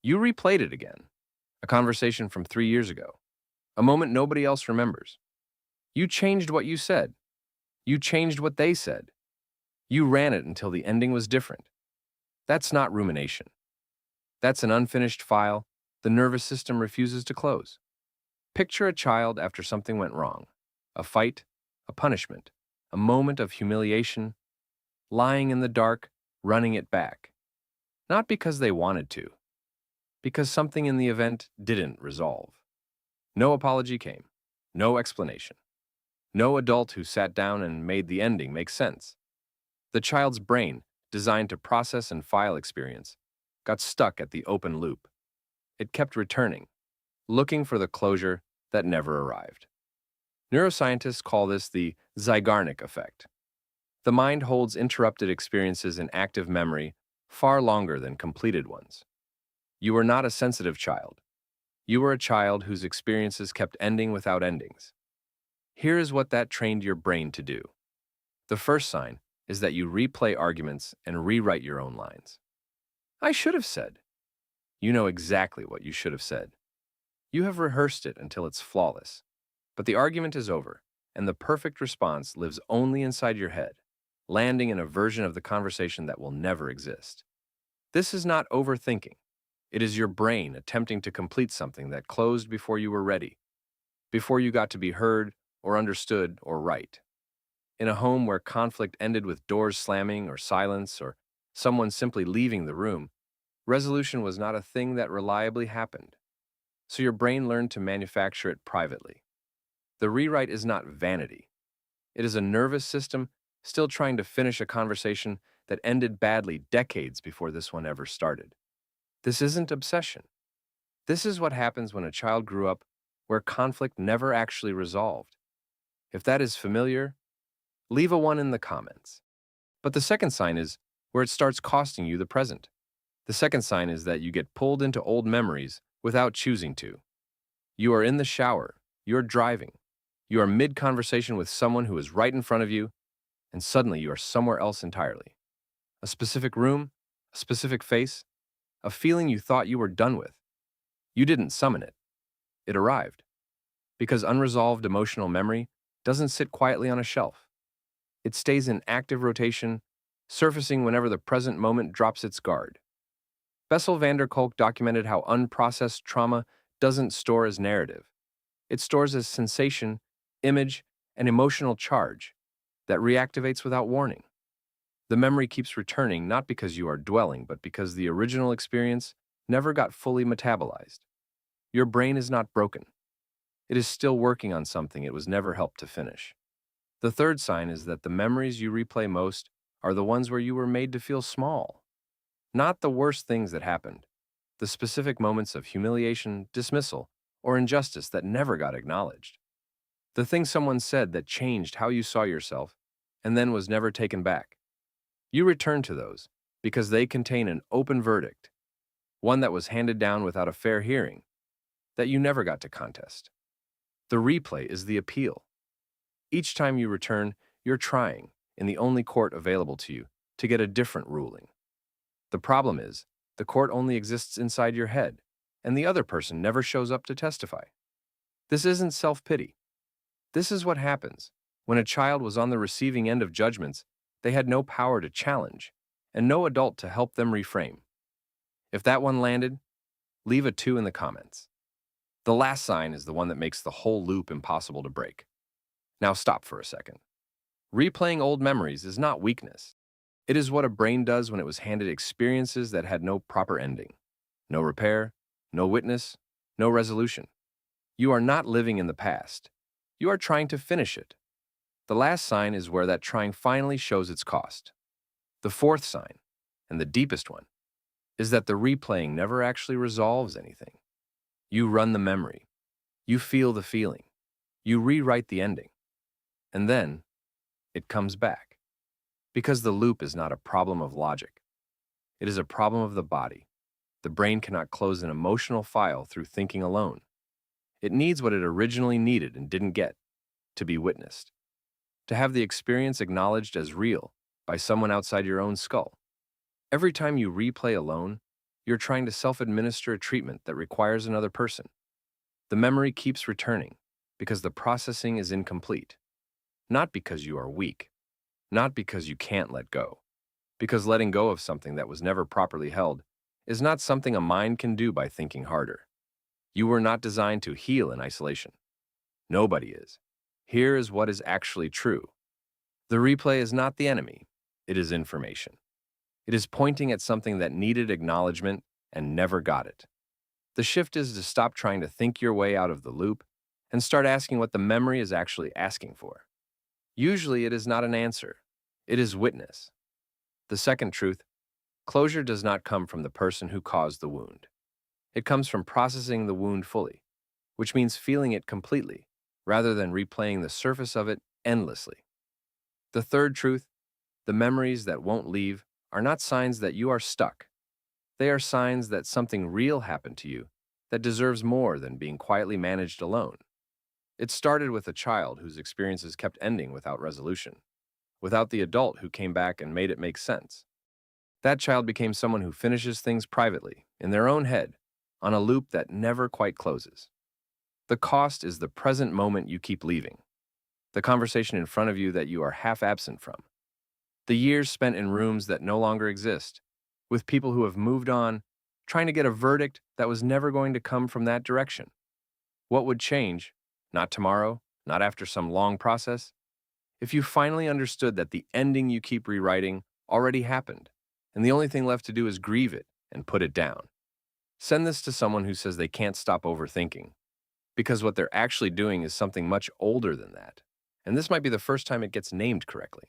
You replayed it again, a conversation from 3 years ago, a moment nobody else remembers. You changed what you said. You changed what they said. You ran it until the ending was different. That's not rumination. That's an unfinished file the nervous system refuses to close. Picture a child after something went wrong, a fight, a punishment, a moment of humiliation, lying in the dark, running it back. Not because they wanted to, because something in the event didn't resolve. No apology came, no explanation, no adult who sat down and made the ending make sense. The child's brain, designed to process and file experience, got stuck at the open loop. It kept returning, looking for the closure that never arrived. Neuroscientists call this the Zeigarnik effect. The mind holds interrupted experiences in active memory far longer than completed ones. You were not a sensitive child. You were a child whose experiences kept ending without endings. Here is what that trained your brain to do. The first sign is that you replay arguments and rewrite your own lines. I should have said. You know exactly what you should have said. You have rehearsed it until it's flawless. But the argument is over, and the perfect response lives only inside your head, landing in a version of the conversation that will never exist. This is not overthinking. It is your brain attempting to complete something that closed before you were ready, before you got to be heard or understood or right. In a home where conflict ended with doors slamming or silence or someone simply leaving the room, resolution was not a thing that reliably happened. So your brain learned to manufacture it privately. The rewrite is not vanity. It is a nervous system still trying to finish a conversation that ended badly decades before this one ever started. This isn't obsession. This is what happens when a child grew up where conflict never actually resolved. If that is familiar, leave a 1 in the comments. But the second sign is where it starts costing you the present. The second sign is that you get pulled into old memories without choosing to. You are in the shower, you're driving, you are mid-conversation with someone who is right in front of you, and suddenly you are somewhere else entirely. A specific room, a specific face, a feeling you thought you were done with. You didn't summon it. It arrived. Because unresolved emotional memory doesn't sit quietly on a shelf. It stays in active rotation, surfacing whenever the present moment drops its guard. Bessel van der Kolk documented how unprocessed trauma doesn't store as narrative. It stores as sensation, image, and emotional charge that reactivates without warning. The memory keeps returning not because you are dwelling, but because the original experience never got fully metabolized. Your brain is not broken. It is still working on something it was never helped to finish. The third sign is that the memories you replay most are the ones where you were made to feel small. Not the worst things that happened, the specific moments of humiliation, dismissal, or injustice that never got acknowledged. The thing someone said that changed how you saw yourself and then was never taken back. You return to those because they contain an open verdict, one that was handed down without a fair hearing, that you never got to contest. The replay is the appeal. Each time you return, you're trying, in the only court available to you, to get a different ruling. The problem is, the court only exists inside your head, and the other person never shows up to testify. This isn't self-pity. This is what happens when a child was on the receiving end of judgments they had no power to challenge, and no adult to help them reframe. If that one landed, leave a 2 in the comments. The last sign is the one that makes the whole loop impossible to break. Now stop for a second. Replaying old memories is not weakness. It is what a brain does when it was handed experiences that had no proper ending. No repair, no witness, no resolution. You are not living in the past. You are trying to finish it. The last sign is where that trying finally shows its cost. The fourth sign, and the deepest one, is that the replaying never actually resolves anything. You run the memory. You feel the feeling. You rewrite the ending. And then, it comes back. Because the loop is not a problem of logic. It is a problem of the body. The brain cannot close an emotional file through thinking alone. It needs what it originally needed and didn't get, to be witnessed. To have the experience acknowledged as real by someone outside your own skull. Every time you replay alone, you're trying to self-administer a treatment that requires another person. The memory keeps returning because the processing is incomplete, not because you are weak, not because you can't let go, because letting go of something that was never properly held is not something a mind can do by thinking harder. You were not designed to heal in isolation. Nobody is. Here is what is actually true. The replay is not the enemy, it is information. It is pointing at something that needed acknowledgement and never got it. The shift is to stop trying to think your way out of the loop and start asking what the memory is actually asking for. Usually it is not an answer, it is witness. The second truth, closure does not come from the person who caused the wound. It comes from processing the wound fully, which means feeling it completely, rather than replaying the surface of it endlessly. The third truth, the memories that won't leave are not signs that you are stuck. They are signs that something real happened to you that deserves more than being quietly managed alone. It started with a child whose experiences kept ending without resolution, without the adult who came back and made it make sense. That child became someone who finishes things privately, in their own head, on a loop that never quite closes. The cost is the present moment you keep leaving, the conversation in front of you that you are half absent from, the years spent in rooms that no longer exist, with people who have moved on, trying to get a verdict that was never going to come from that direction. What would change, not tomorrow, not after some long process, if you finally understood that the ending you keep rewriting already happened, and the only thing left to do is grieve it and put it down? Send this to someone who says they can't stop overthinking, because what they're actually doing is something much older than that, and this might be the first time it gets named correctly.